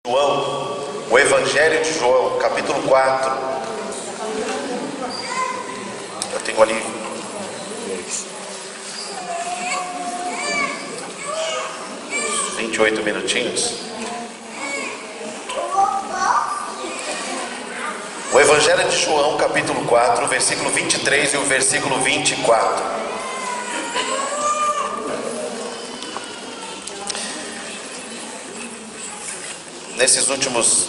João, o Evangelho de João, capítulo 4. Eu tenho ali 28 minutinhos. O Evangelho de João, capítulo 4, versículo 23 e o versículo 24. Nesses últimos,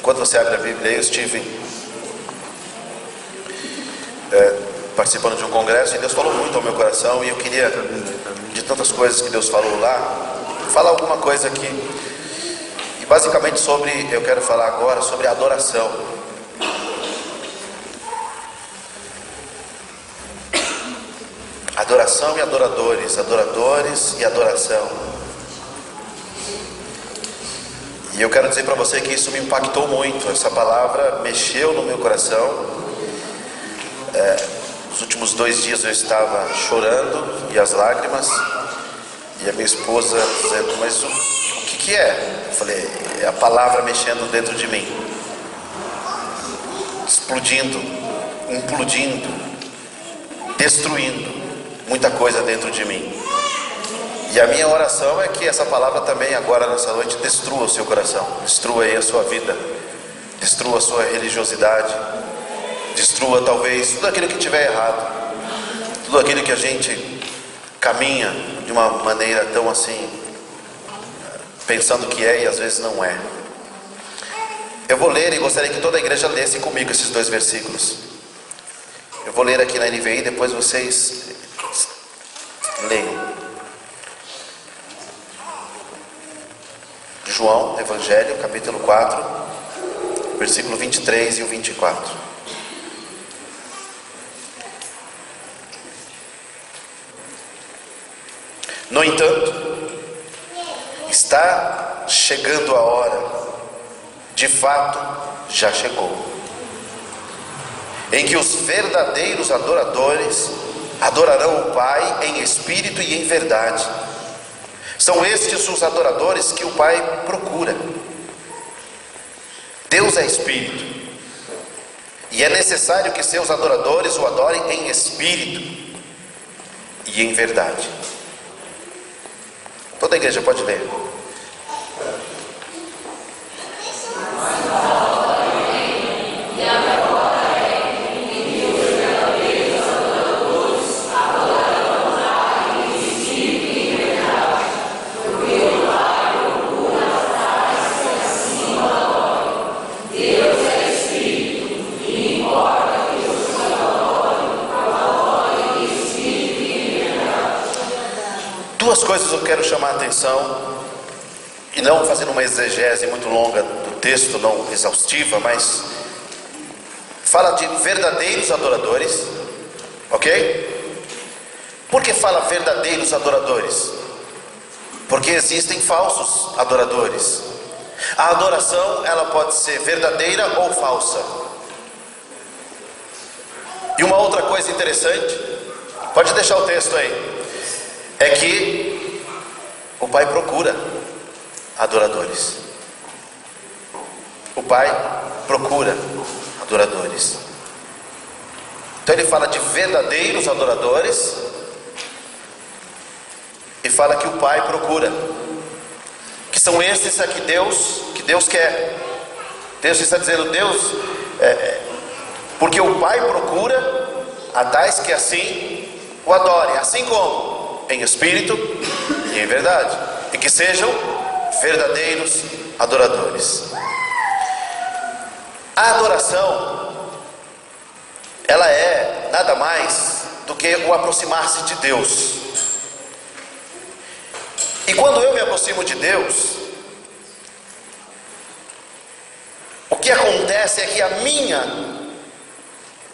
enquanto você abre a Bíblia, eu estive participando de um congresso e Deus falou muito ao meu coração, e eu queria, de tantas coisas que Deus falou lá, falar alguma coisa aqui. E basicamente eu quero falar agora sobre a adoração. Adoração e adoradores, adoradores e adoração. E eu quero dizer para você que isso me impactou muito. Essa palavra mexeu no meu coração. Nos últimos 2 dias eu estava chorando, e as lágrimas, e a minha esposa dizendo: mas o que é? Eu falei: é a palavra mexendo dentro de mim, explodindo, implodindo, destruindo muita coisa dentro de mim. E a minha oração é que essa palavra também agora nessa noite destrua o seu coração, destrua aí a sua vida, destrua a sua religiosidade, destrua talvez tudo aquilo que tiver errado, tudo aquilo que a gente caminha de uma maneira tão assim, pensando que é e às vezes não é. Eu vou ler e gostaria que toda a igreja lesse comigo esses 2 versículos. Eu vou ler aqui na NVI, depois vocês leiam. João, Evangelho, capítulo 4, versículo 23 e o 24. No entanto, está chegando a hora, de fato já chegou, em que os verdadeiros adoradores adorarão o Pai em espírito e em verdade. São estes os adoradores que o Pai procura. Deus é espírito, e é necessário que seus adoradores o adorem em espírito e em verdade. Toda a igreja pode ler. Duas coisas eu quero chamar a atenção, e não fazendo uma exegese muito longa do texto, não exaustiva, mas fala de verdadeiros adoradores, ok? Por que fala verdadeiros adoradores? Porque existem falsos adoradores. A adoração, ela pode ser verdadeira ou falsa. E uma outra coisa interessante, pode deixar o texto aí, é que o Pai procura adoradores. O Pai procura adoradores. Então ele fala de verdadeiros adoradores e fala que o Pai procura, que são esses a que Deus quer. Deus está dizendo: porque o Pai procura a tais que assim o adorem, assim como em espírito e em verdade, e que sejam verdadeiros adoradores. A adoração, ela é nada mais do que o aproximar-se de Deus. E quando eu me aproximo de Deus, o que acontece é que a minha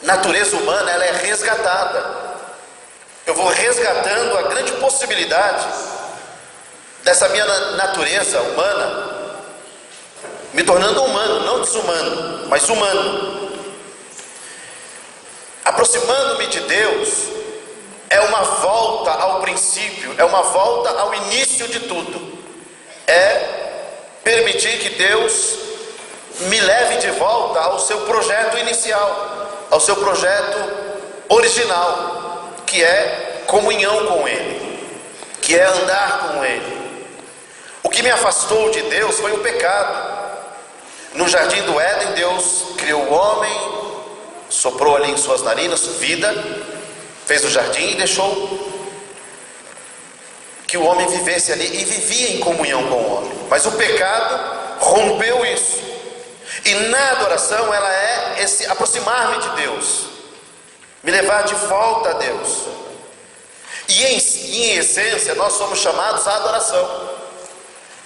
natureza humana, ela é resgatada. Eu vou resgatando a grande possibilidade dessa minha natureza humana, me tornando humano, não desumano, mas humano. Aproximando-me de Deus é uma volta ao princípio, é uma volta ao início de tudo. permitir que Deus me leve de volta ao seu projeto inicial, ao seu projeto original, que é comunhão com Ele, que é andar com Ele. O que me afastou de Deus foi o pecado. No jardim do Éden, Deus criou o homem, soprou ali em suas narinas vida, fez o jardim e deixou que o homem vivesse ali e vivia em comunhão com o homem. Mas o pecado rompeu isso. E na adoração ela é esse aproximar-me de Deus, me levar de volta a Deus. E em essência nós somos chamados à adoração.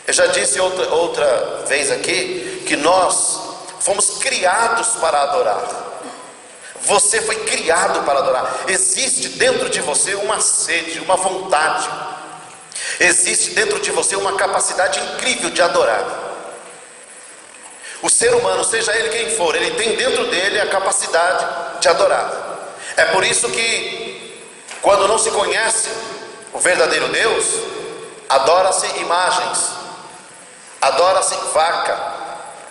Eu já disse outra vez aqui que nós fomos criados para adorar. Você foi criado para adorar. Existe dentro de você uma sede, uma vontade. Existe dentro de você uma capacidade incrível de adorar. O ser humano, seja ele quem for, ele tem dentro dele a capacidade de adorar. É por isso que quando não se conhece o verdadeiro Deus, adora-se imagens, adora-se vaca,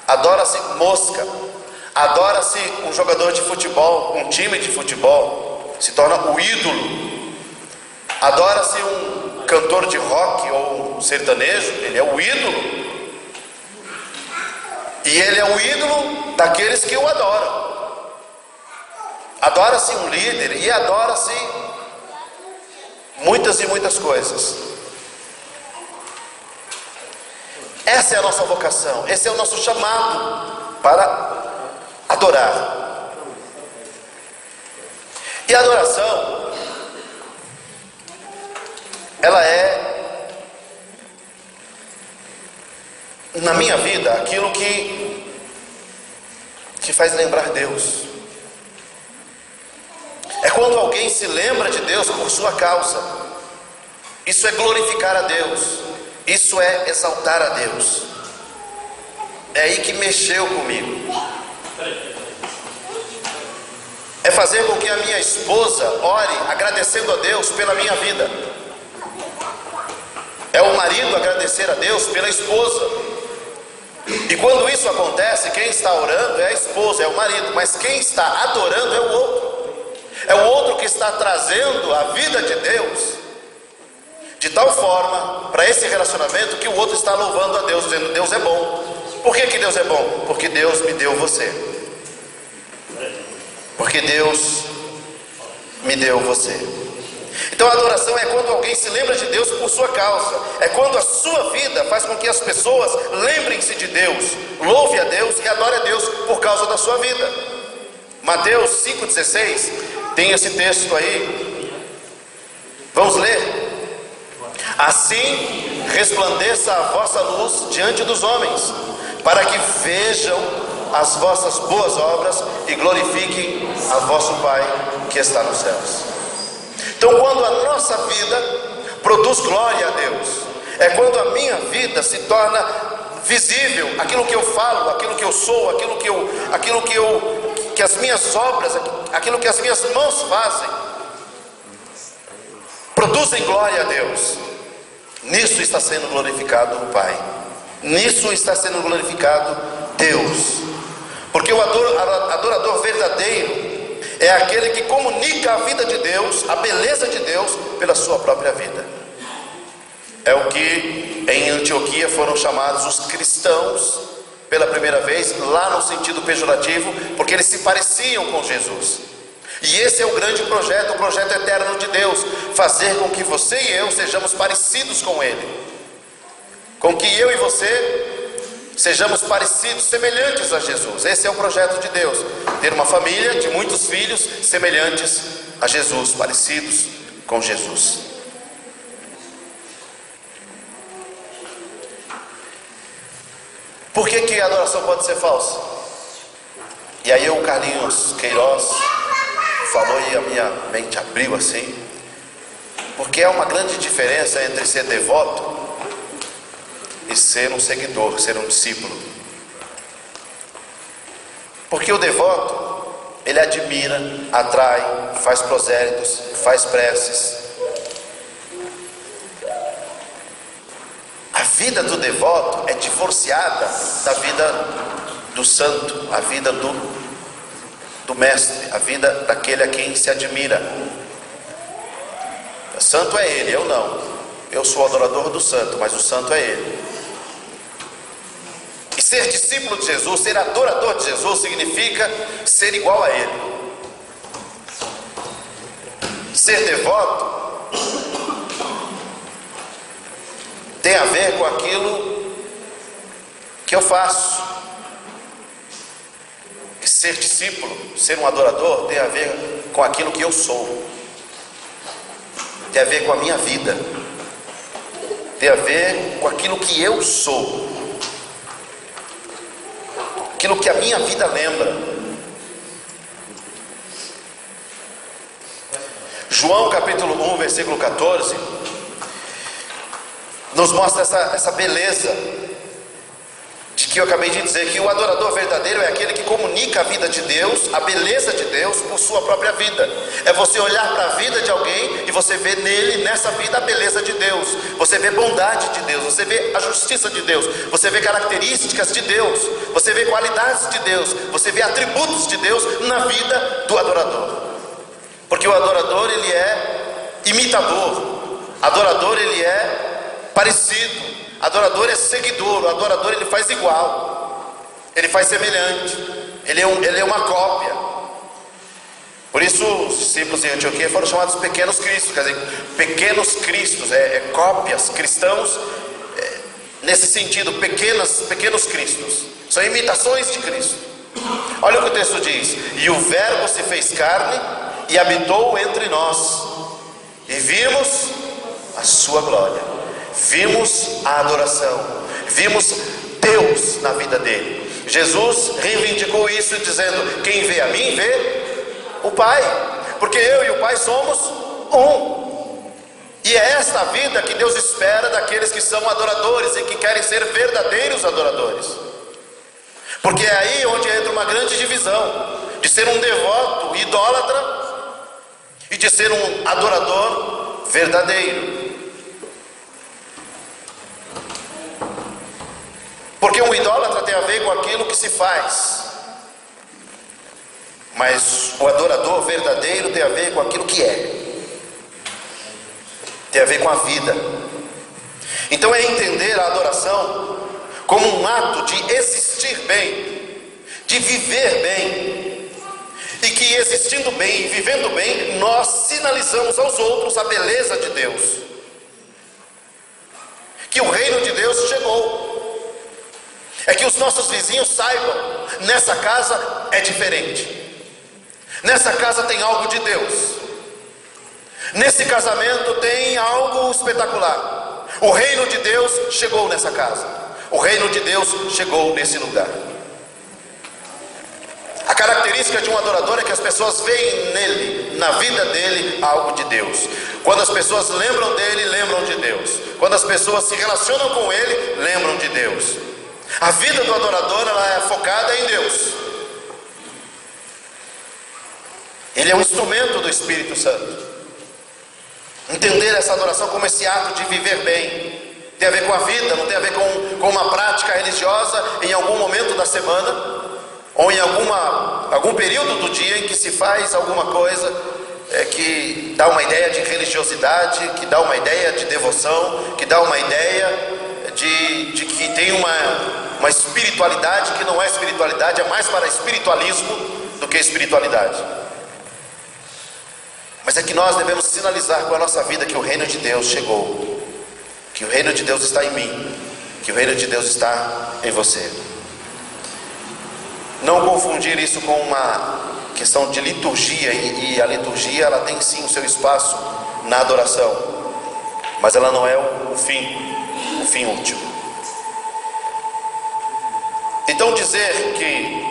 adora-se mosca, adora-se um jogador de futebol, um time de futebol, se torna o ídolo. Adora-se um cantor de rock ou um sertanejo, ele é o ídolo. E ele é o ídolo daqueles que o adoram. Adora-se um líder e adora-se muitas e muitas coisas. Essa é a nossa vocação, esse é o nosso chamado para adorar. E a adoração, ela é, na minha vida, aquilo que faz lembrar Deus. É quando alguém se lembra de Deus por sua causa. Isso é glorificar a Deus. Isso é exaltar a Deus. É aí que mexeu comigo. É fazer com que a minha esposa ore agradecendo a Deus pela minha vida. É o marido agradecer a Deus pela esposa. E quando isso acontece, quem está orando é a esposa, é o marido, mas quem está adorando é o outro. É o outro que está trazendo a vida de Deus de tal forma para esse relacionamento que o outro está louvando a Deus, dizendo: Deus é bom. Por que Deus é bom? Porque Deus me deu você. Porque Deus me deu você. Então a adoração é quando alguém se lembra de Deus por sua causa. É quando a sua vida faz com que as pessoas lembrem-se de Deus, louve a Deus e adore a Deus por causa da sua vida. Mateus 5,16 tem esse texto aí. Vamos ler? Assim resplandeça a vossa luz diante dos homens, para que vejam as vossas boas obras e glorifiquem a vosso Pai que está nos céus. Então, quando a nossa vida produz glória a Deus, é quando a minha vida se torna visível, aquilo que eu falo, aquilo que eu sou, que as minhas obras, aquilo que as minhas mãos fazem, produzem glória a Deus. Nisso está sendo glorificado o Pai. Nisso está sendo glorificado Deus. Porque o adorador verdadeiro é aquele que comunica a vida de Deus, a beleza de Deus, pela sua própria vida. É o que em Antioquia foram chamados os cristãos pela primeira vez, lá no sentido pejorativo, porque eles se pareciam com Jesus. E esse é o grande projeto, o projeto eterno de Deus, fazer com que você e eu sejamos parecidos com Ele, com que eu e você sejamos parecidos, semelhantes a Jesus. Esse é o projeto de Deus, ter uma família de muitos filhos semelhantes a Jesus, parecidos com Jesus. Por que a adoração pode ser falsa? E aí o Carlinhos Queiroz falou e a minha mente abriu assim. Porque há uma grande diferença entre ser devoto e ser um seguidor, ser um discípulo. Porque o devoto, ele admira, atrai, faz prosélitos, faz preces. A vida do devoto é divorciada da vida do santo, a vida do mestre, a vida daquele a quem se admira. O santo é ele, eu não. Eu sou adorador do santo, mas o santo é ele. E ser discípulo de Jesus, ser adorador de Jesus, significa ser igual a ele. Ser devoto tem a ver com aquilo que eu faço. E ser discípulo, ser um adorador, tem a ver com aquilo que eu sou. Tem a ver com a minha vida. Tem a ver com aquilo que eu sou. Aquilo que a minha vida lembra. João capítulo 1, versículo 14, nos mostra essa beleza de que eu acabei de dizer, que o adorador verdadeiro é aquele que comunica a vida de Deus, a beleza de Deus por sua própria vida. É você olhar para a vida de alguém e você vê nele, nessa vida, a beleza de Deus. Você vê bondade de Deus, você vê a justiça de Deus, você vê características de Deus, você vê qualidades de Deus, você vê atributos de Deus na vida do adorador. Porque o adorador, ele é imitador, adorador, ele é parecido, adorador é seguidor, o adorador ele faz igual, ele faz semelhante, ele é uma cópia. Por isso os discípulos em Antioquia foram chamados pequenos cristos, quer dizer, pequenos cristos, cópias, cristãos, nesse sentido, pequenos cristos, são imitações de Cristo. Olha o que o texto diz: e o verbo se fez carne e habitou entre nós, e vimos a sua glória, vimos a adoração, vimos Deus na vida dele. Jesus reivindicou isso dizendo: quem vê a mim vê o Pai, porque eu e o Pai somos um. E é esta vida que Deus espera daqueles que são adoradores e que querem ser verdadeiros adoradores. Porque é aí onde entra uma grande divisão, de ser um devoto idólatra e de ser um adorador verdadeiro. Porque um idólatra tem a ver com aquilo que se faz, mas o adorador verdadeiro tem a ver com aquilo que é, tem a ver com a vida. Então é entender a adoração como um ato de existir bem, de viver bem, e que existindo bem e vivendo bem, nós sinalizamos aos outros a beleza de Deus, que o reino de Deus chegou, é que os nossos vizinhos saibam: nessa casa é diferente, nessa casa tem algo de Deus, nesse casamento tem algo espetacular, o reino de Deus chegou nessa casa, o reino de Deus chegou nesse lugar. A característica de um adorador é que as pessoas veem nele, na vida dele, algo de Deus. Quando as pessoas lembram dele, lembram de Deus. Quando as pessoas se relacionam com ele, lembram de Deus. A vida do adorador, ela é focada em Deus. Ele é um instrumento do Espírito Santo. Entender essa adoração como esse ato de viver bem tem a ver com a vida, não tem a ver com uma prática religiosa em algum momento da semana, ou em algum período do dia em que se faz alguma coisa que dá uma ideia de religiosidade, que dá uma ideia de devoção, que dá uma ideia de que tem uma espiritualidade que não é espiritualidade, é mais para espiritualismo do que espiritualidade. Mas é que nós devemos sinalizar com a nossa vida que o reino de Deus chegou, que o reino de Deus está em mim, que o reino de Deus está em você. Não confundir isso com uma questão de liturgia, e a liturgia ela tem sim o seu espaço na adoração, mas ela não é o fim último. Então dizer que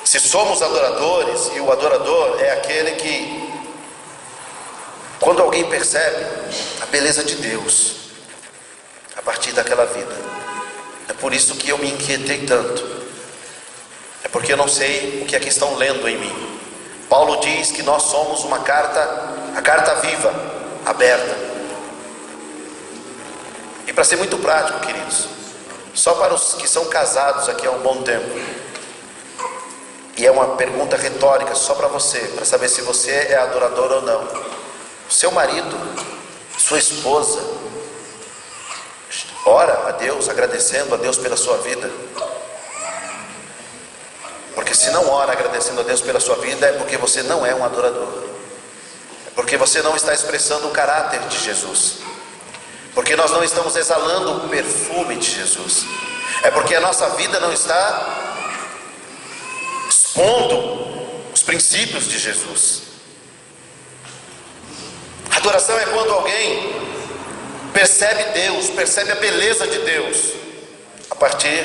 se somos adoradores, e o adorador é aquele que, quando alguém percebe a beleza de Deus a partir daquela vida, é por isso que eu me inquietei tanto. É porque eu não sei o que é que estão lendo em mim. Paulo diz que nós somos uma carta, a carta viva, aberta. E para ser muito prático, queridos, só para os que são casados aqui há um bom tempo, e é uma pergunta retórica só para você, para saber se você é adorador ou não. Seu marido, sua esposa, ora a Deus, agradecendo a Deus pela sua vida? Porque se não ora agradecendo a Deus pela sua vida, é porque você não é um adorador. É porque você não está expressando o caráter de Jesus. Porque nós não estamos exalando o perfume de Jesus. É porque a nossa vida não está expondo os princípios de Jesus. Adoração é quando alguém percebe Deus, percebe a beleza de Deus a partir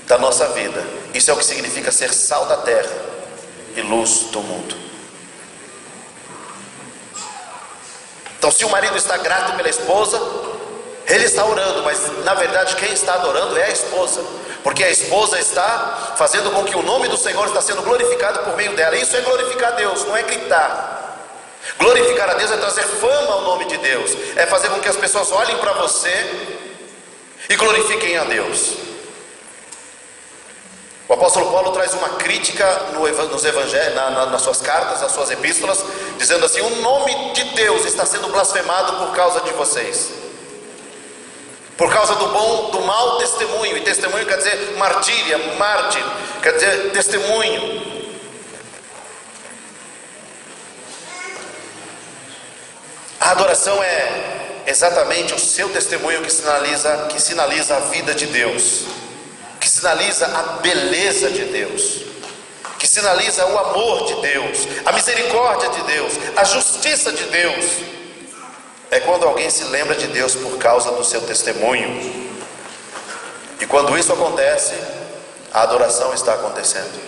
da nossa vida. Isso é o que significa ser sal da terra e luz do mundo. Então, se o marido está grato pela esposa, ele está orando, mas na verdade quem está adorando é a esposa, porque a esposa está fazendo com que o nome do Senhor está sendo glorificado por meio dela. Isso é glorificar a Deus, não é gritar. Glorificar a Deus é trazer fama ao nome de Deus, é fazer com que as pessoas olhem para você e glorifiquem a Deus. O apóstolo Paulo traz uma crítica nos evangelhos, nas suas cartas, nas suas epístolas, dizendo assim: o nome de Deus está sendo blasfemado por causa de vocês, por causa do mau testemunho. E testemunho quer dizer martíria, mártir, quer dizer testemunho. A adoração é exatamente o seu testemunho que sinaliza a vida de Deus, que sinaliza a beleza de Deus, que sinaliza o amor de Deus, a misericórdia de Deus, a justiça de Deus. É quando alguém se lembra de Deus por causa do seu testemunho. E quando isso acontece, a adoração está acontecendo.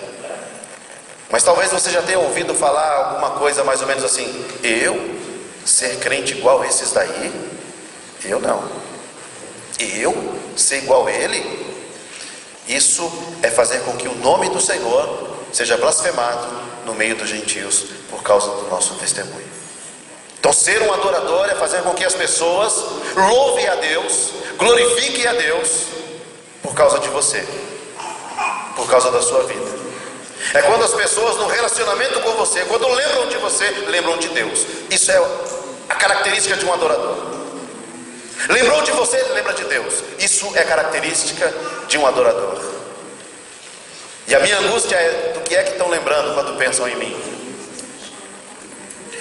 Mas talvez você já tenha ouvido falar alguma coisa mais ou menos assim: eu ser crente igual esses daí? Eu não. Eu ser igual a ele? Isso é fazer com que o nome do Senhor seja blasfemado no meio dos gentios por causa do nosso testemunho. Então, ser um adorador é fazer com que as pessoas louvem a Deus, glorifiquem a Deus por causa de você, por causa da sua vida. É quando as pessoas no relacionamento com você, quando lembram de você, lembram de Deus. Isso é a característica de um adorador. Lembrou de você, lembra de Deus. Isso é característica de um adorador. E a minha angústia é: do que é que estão lembrando quando pensam em mim?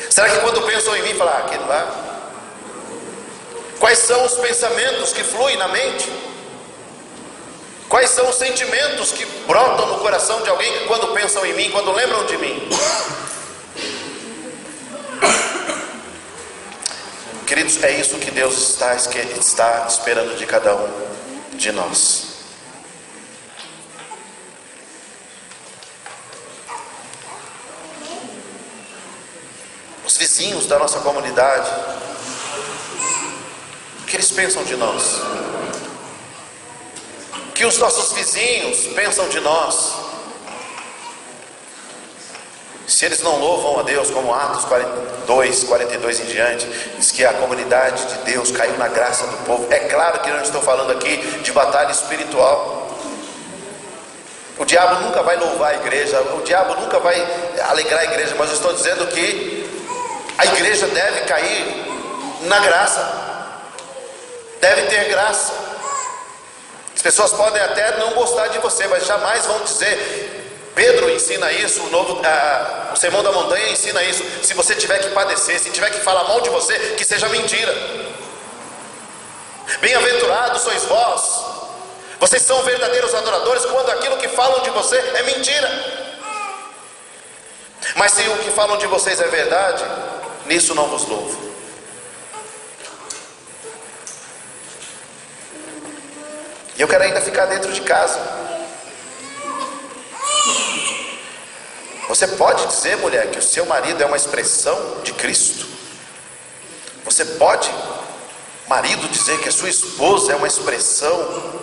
Será que quando pensam em mim, falam: aquele lá? Quais são os pensamentos que fluem na mente? Quais são os sentimentos que brotam no coração de alguém quando pensam em mim, quando lembram de mim? Queridos, é isso que Deus está esperando de cada um de nós. Os vizinhos da nossa comunidade, o que eles pensam de nós? O que os nossos vizinhos pensam de nós? Se eles não louvam a Deus, como Atos 42 em diante, diz que a comunidade de Deus caiu na graça do povo. É claro que eu não estou falando aqui de batalha espiritual. O diabo nunca vai louvar a igreja, o diabo nunca vai alegrar a igreja, mas eu estou dizendo que a igreja deve cair na graça, deve ter graça. As pessoas podem até não gostar de você, mas jamais vão dizer. Pedro ensina isso, o Sermão da Montanha ensina isso: se você tiver que padecer, se tiver que falar mal de você, que seja mentira. Bem-aventurados sois vós, vocês são verdadeiros adoradores quando aquilo que falam de você é mentira. Mas se o que falam de vocês é verdade, nisso não vos louvo. E eu quero ainda ficar dentro de casa. Você pode dizer, mulher, que o seu marido é uma expressão de Cristo? Você pode, marido, dizer que a sua esposa é uma expressão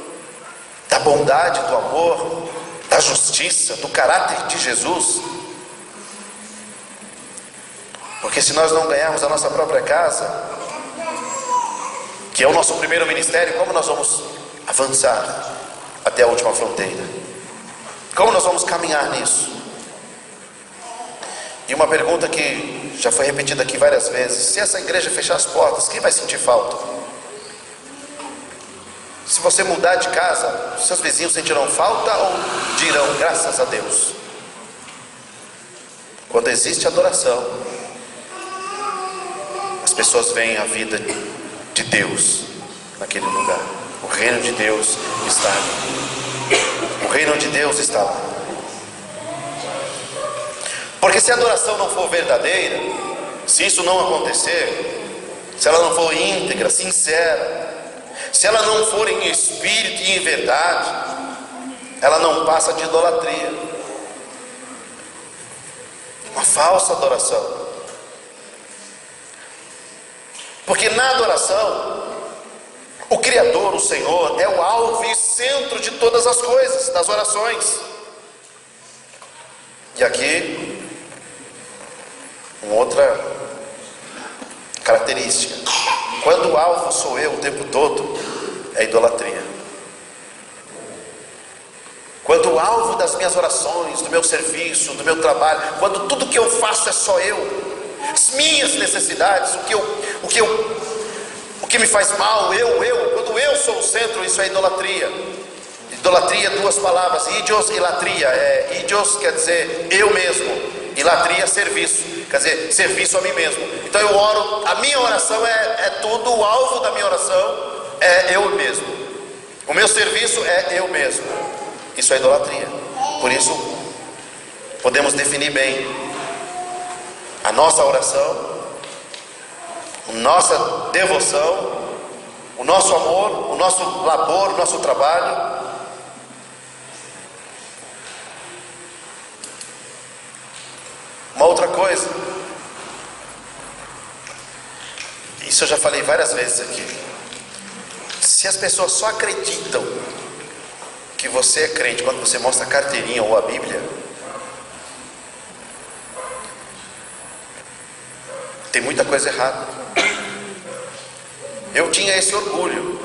da bondade, do amor, da justiça, do caráter de Jesus? Porque se nós não ganharmos a nossa própria casa, que é o nosso primeiro ministério, como nós vamos avançar até a última fronteira? Como nós vamos caminhar nisso? E uma pergunta que já foi repetida aqui várias vezes: se essa igreja fechar as portas, quem vai sentir falta? Se você mudar de casa, seus vizinhos sentirão falta ou dirão graças a Deus? Quando existe adoração, as pessoas veem a vida de Deus naquele lugar. O reino de Deus está ali. O reino de Deus está lá. Porque se a adoração não for verdadeira, se isso não acontecer, se ela não for íntegra, sincera, se ela não for em espírito e em verdade, ela não passa de idolatria, uma falsa adoração. Porque na adoração, o Criador, o Senhor, é o alvo e centro de todas as coisas, das orações. E aqui, uma outra característica: quando o alvo sou eu o tempo todo, é idolatria. Quando o alvo das minhas orações, do meu serviço, do meu trabalho, quando tudo que eu faço é só eu, as minhas necessidades, o que me faz mal, quando eu sou o centro, isso é idolatria. Idolatria, duas palavras: idios e latria. Idios quer dizer eu mesmo, e latria, serviço, quer dizer serviço a mim mesmo. Então eu oro, a minha oração é tudo, o alvo da minha oração é eu mesmo, o meu serviço é eu mesmo. Isso é idolatria. Por isso podemos definir bem a nossa oração, a nossa devoção, o nosso amor, o nosso labor, o nosso trabalho. Uma outra coisa, isso eu já falei várias vezes aqui: se as pessoas só acreditam que você é crente quando você mostra a carteirinha ou a Bíblia, tem muita coisa errada. Eu tinha esse orgulho,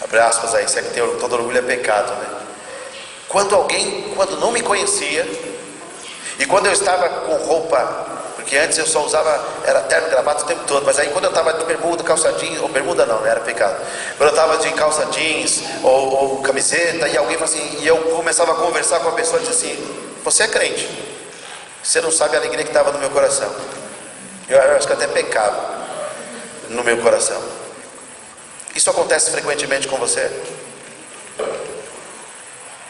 abre aspas aí, se é que todo orgulho é pecado, né? Quando não me conhecia, e quando eu estava com roupa, porque antes eu só usava, era terno e gravata o tempo todo, mas aí quando eu estava de bermuda, calça jeans, ou bermuda não era pecado, quando eu estava de calça jeans ou camiseta, e alguém falava assim, e eu começava a conversar com a pessoa, e disse assim: você é crente, você não sabe a alegria que estava no meu coração. Eu acho que até pecava no meu coração. Isso acontece frequentemente com você?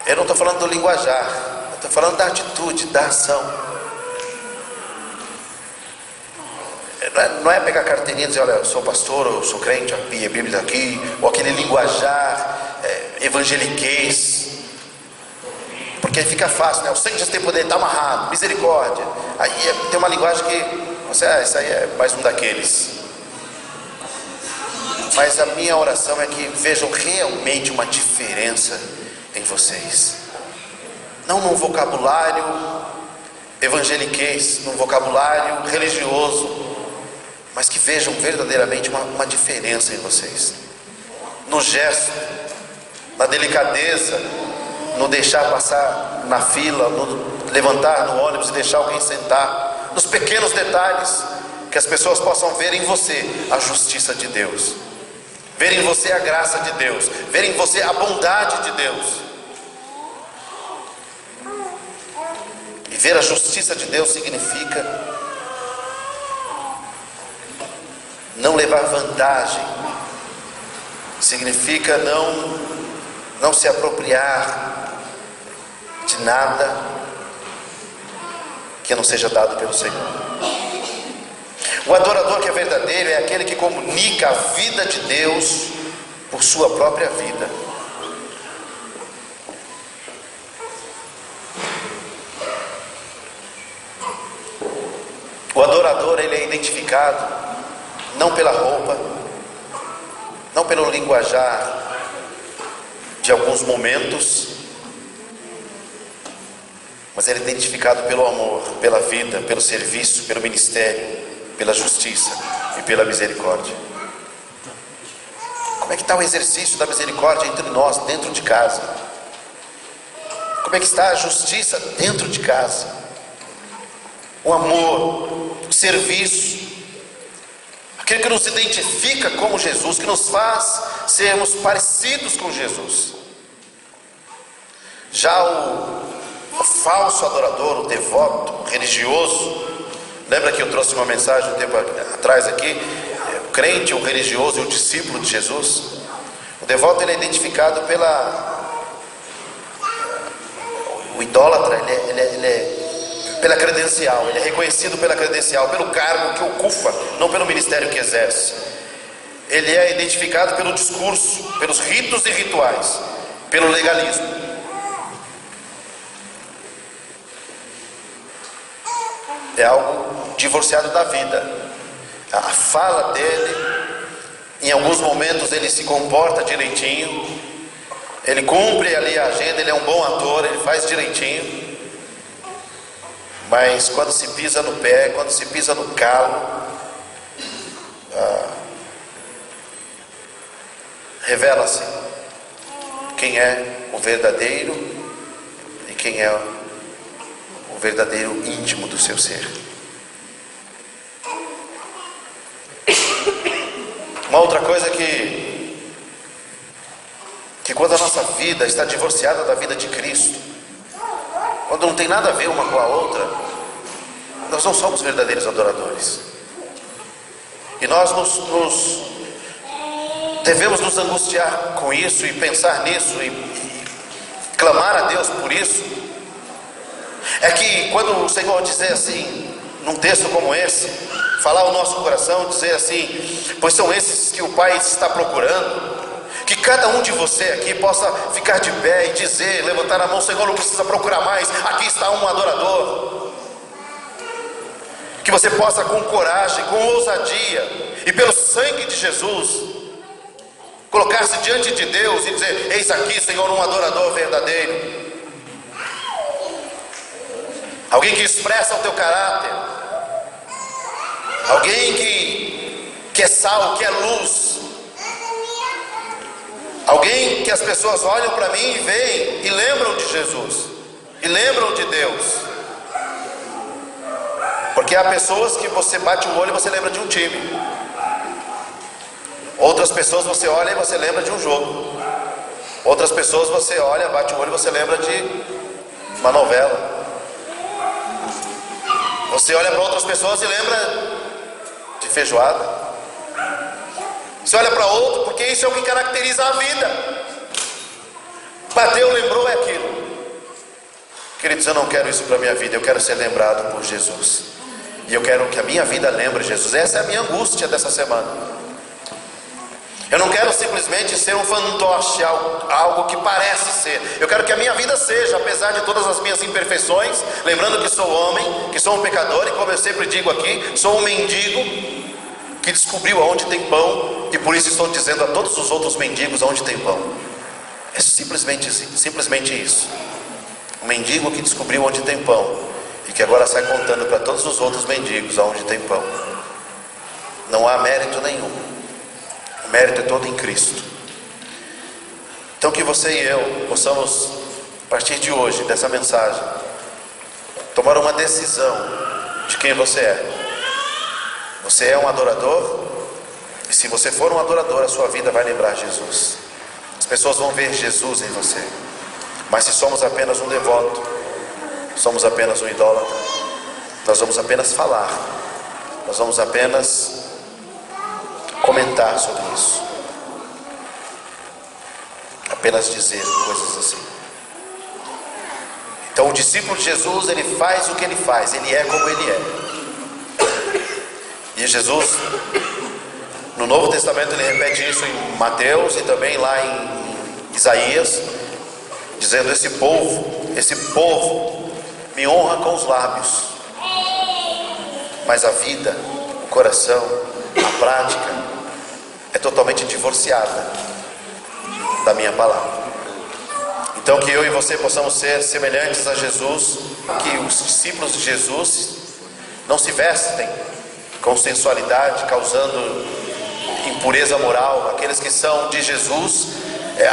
Eu não estou falando do linguajar, eu estou falando da atitude, da ação. Não é pegar carteirinha e dizer: olha, eu sou pastor, eu sou crente, a Bíblia aqui, ou aquele linguajar evangeliquez, porque aí fica fácil, né? O sangue de tem poder, está amarrado, misericórdia. Aí tem uma linguagem que você, isso aí é mais um daqueles. Mas a minha oração é que vejam realmente uma diferença em vocês, não num vocabulário evangeliquez, num vocabulário religioso, mas que vejam verdadeiramente uma diferença em vocês, no gesto, na delicadeza, no deixar passar na fila, no levantar no ônibus e deixar alguém sentar, nos pequenos detalhes, que as pessoas possam ver em você a justiça de Deus, ver em você a graça de Deus, ver em você a bondade de Deus. E ver a justiça de Deus significa não levar vantagem, significa não se apropriar de nada que não seja dado pelo Senhor. O adorador que é verdadeiro é aquele que comunica a vida de Deus por sua própria vida. O adorador, ele é identificado não pela roupa, não pelo linguajar de alguns momentos, mas ele é identificado pelo amor, pela vida, pelo serviço, pelo ministério, pela justiça e pela misericórdia. é que está o exercício da misericórdia entre nós, dentro de casa? Como é que está a justiça dentro de casa? O amor, o serviço, aquilo que nos identifica como Jesus, que nos faz sermos parecidos com Jesus. Já o falso adorador, o devoto, o religioso, lembra que eu trouxe uma mensagem um tempo atrás aqui, o crente, o religioso e o discípulo de Jesus. O devoto, ele é identificado o idólatra, pela credencial, ele é reconhecido pela credencial, pelo cargo que ocupa, não pelo ministério que exerce. Ele é identificado pelo discurso, pelos ritos e rituais, pelo legalismo. É algo divorciado da vida. A fala dele, em alguns momentos ele se comporta direitinho, ele cumpre ali a agenda, ele é um bom ator, ele faz direitinho, mas quando se pisa no pé, quando se pisa no calo, revela-se quem é o verdadeiro e quem é o verdadeiro íntimo do seu ser. Uma outra coisa que quando a nossa vida está divorciada da vida de Cristo, quando não tem nada a ver uma com a outra, nós não somos verdadeiros adoradores. E nós devemos nos angustiar com isso e pensar nisso e clamar a Deus por isso. É que quando o Senhor dizer assim, num texto como esse, falar ao nosso coração, dizer assim: pois são esses que o Pai está procurando, que cada um de você aqui possa ficar de pé e dizer, levantar a mão: Senhor, não precisa procurar mais, aqui está um adorador. Que você possa, com coragem, com ousadia e pelo sangue de Jesus, colocar-se diante de Deus e dizer: eis aqui, Senhor, um adorador verdadeiro. Alguém que expressa o teu caráter, alguém que é sal, que é luz, alguém que as pessoas olham para mim e veem e lembram de Jesus, e lembram de Deus. Porque há pessoas que você bate o olho e você lembra de um time, outras pessoas você olha e você lembra de um jogo, outras pessoas você olha, bate o olho e você lembra de uma novela. Você olha para outras pessoas e lembra de feijoada. Você olha para outro, porque isso é o que caracteriza a vida. Bateu, lembrou, é aquilo. Queridos, eu não quero isso para a minha vida. Eu quero ser lembrado por Jesus. E eu quero que a minha vida lembre Jesus. Essa é a minha angústia dessa semana. Eu não quero simplesmente ser um fantoche, algo que parece ser. Eu quero que a minha vida seja, apesar de todas as minhas imperfeições, lembrando que sou homem, que sou um pecador, e como eu sempre digo aqui, sou um mendigo que descobriu aonde tem pão, e por isso estou dizendo a todos os outros mendigos aonde tem pão. É simplesmente isso. Um mendigo que descobriu onde tem pão, e que agora sai contando para todos os outros mendigos aonde tem pão. Não há mérito nenhum. O mérito é todo em Cristo. Então que você e eu possamos, a partir de hoje, dessa mensagem, tomar uma decisão de quem você é. Você é um adorador? E se você for um adorador, a sua vida vai lembrar Jesus. As pessoas vão ver Jesus em você. Mas se somos apenas um devoto, somos apenas um idólatra, nós vamos apenas falar, nós vamos apenas comentar sobre isso, apenas dizer coisas assim. Então o discípulo de Jesus, ele faz o que ele faz, ele é como ele é. E Jesus, no Novo Testamento, ele repete isso em Mateus e também lá em Isaías, dizendo: esse povo me honra com os lábios, mas a vida, o coração, a prática é totalmente divorciada da minha palavra. Então que eu e você possamos ser semelhantes a Jesus, que os discípulos de Jesus não se vestem com sensualidade, causando pureza moral. Aqueles que são de Jesus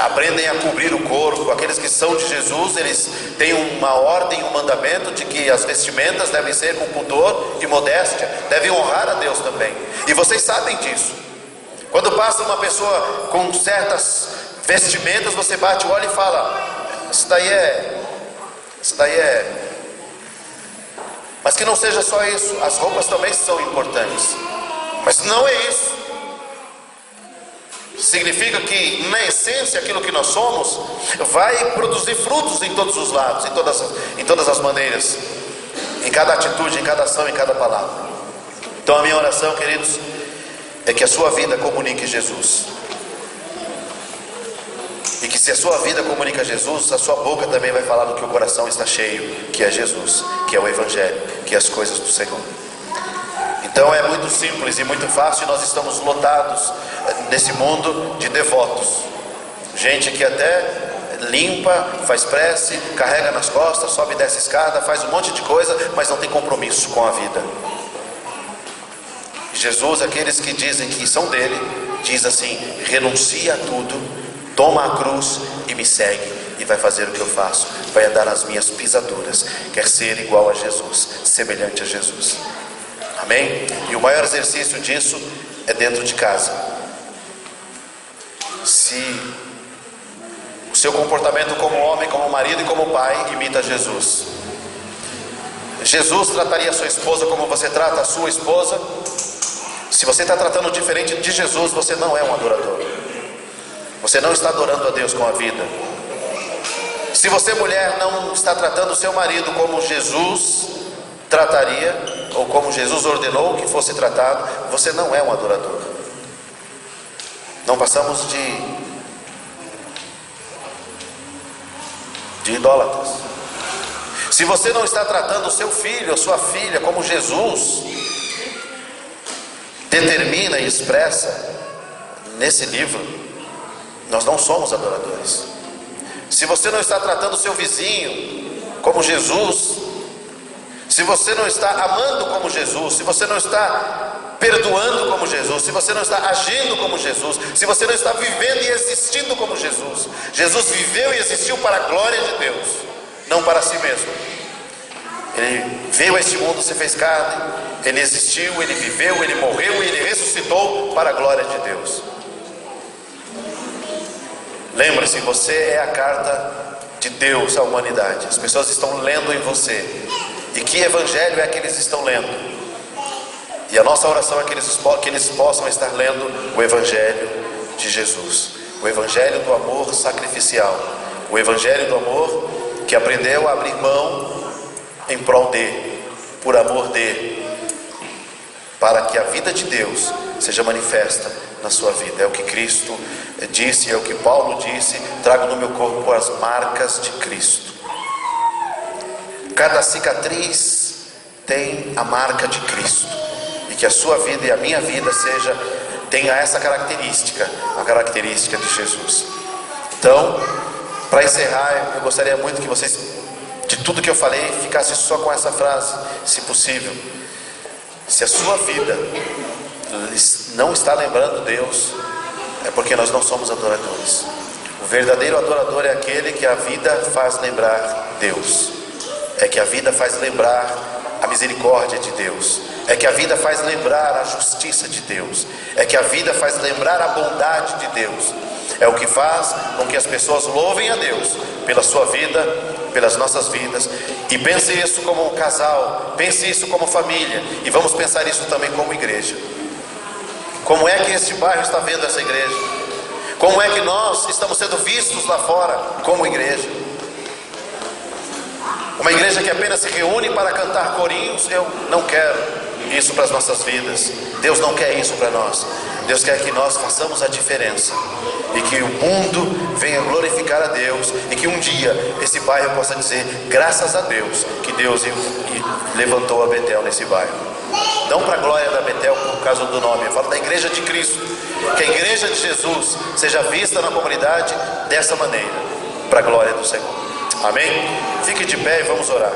aprendem a cobrir o corpo. Aqueles que são de Jesus, eles têm uma ordem, um mandamento de que as vestimentas devem ser com pudor e modéstia, devem honrar a Deus também. E vocês sabem disso. Quando passa uma pessoa com certas vestimentas, você bate o olho e fala: isso daí é. Mas que não seja só isso, as roupas também são importantes, mas não é isso. Significa que na essência aquilo que nós somos vai produzir frutos em todos os lados, em todas as maneiras, em cada atitude, em cada ação, em cada palavra. Então a minha oração, queridos, é que a sua vida comunique Jesus. E que se a sua vida comunica Jesus, a sua boca também vai falar do que o coração está cheio, que é Jesus, que é o Evangelho, que é as coisas do Senhor. Então é muito simples e muito fácil. Nós estamos lotados nesse mundo de devotos, gente que até limpa, faz prece, carrega nas costas, sobe e desce escada, faz um monte de coisa, mas não tem compromisso com a vida. Jesus, aqueles que dizem que são dele, diz assim: renuncia a tudo, toma a cruz e me segue, e vai fazer o que eu faço, vai andar nas minhas pisaduras, quer ser igual a Jesus, semelhante a Jesus. Amém? E o maior exercício disso é dentro de casa. Se o seu comportamento como homem, como marido e como pai imita Jesus, Jesus trataria a sua esposa como você trata a sua esposa. Se você está tratando diferente de Jesus, você não é um adorador. Você não está adorando a Deus com a vida. Se você, mulher, não está tratando o seu marido como Jesus trataria, ou como Jesus ordenou que fosse tratado, você não é um adorador. Não passamos de idólatras. Se você não está tratando o seu filho, a sua filha, como Jesus determina e expressa nesse livro, nós não somos adoradores. Se você não está tratando o seu vizinho como Jesus, se você não está amando como Jesus, se você não está perdoando como Jesus, se você não está agindo como Jesus, se você não está vivendo e existindo como Jesus. Jesus viveu e existiu para a glória de Deus, não para si mesmo. Ele veio a este mundo, se fez carne, ele existiu, ele viveu, ele morreu e ele ressuscitou para a glória de Deus. Lembre-se, você é a carta de Deus à humanidade. As pessoas estão lendo em você. E que evangelho é que eles estão lendo? E a nossa oração é que eles possam estar lendo o evangelho de Jesus, o evangelho do amor sacrificial, o evangelho do amor que aprendeu a abrir mão em prol de, por amor de, para que a vida de Deus seja manifesta na sua vida. É o que Cristo disse, é o que Paulo disse: trago no meu corpo as marcas de Cristo. Cada cicatriz tem a marca de Cristo, e que a sua vida e a minha vida tenha essa característica, a característica de Jesus. Então, para encerrar, eu gostaria muito que vocês, de tudo que eu falei, ficassem só com essa frase, se possível. Se a sua vida não está lembrando Deus, é porque nós não somos adoradores. O verdadeiro adorador é aquele que a vida faz lembrar Deus, é que a vida faz lembrar a misericórdia de Deus, é que a vida faz lembrar a justiça de Deus, é que a vida faz lembrar a bondade de Deus. É o que faz com que as pessoas louvem a Deus pela sua vida, pelas nossas vidas. E pense isso como um casal, pense isso como família, e vamos pensar isso também como igreja. Como é que este bairro está vendo essa igreja? Como é que nós estamos sendo vistos lá fora como igreja? Uma igreja que apenas se reúne para cantar corinhos? Eu não quero isso para as nossas vidas. Deus não quer isso para nós. Deus quer que nós façamos a diferença, e que o mundo venha glorificar a Deus, e que um dia esse bairro possa dizer: graças a Deus que Deus levantou a Betel nesse bairro. Não para a glória da Betel por causa do nome, eu falo da igreja de Cristo. Que a igreja de Jesus seja vista na comunidade dessa maneira, para a glória do Senhor. Amém? Fique de pé e vamos orar.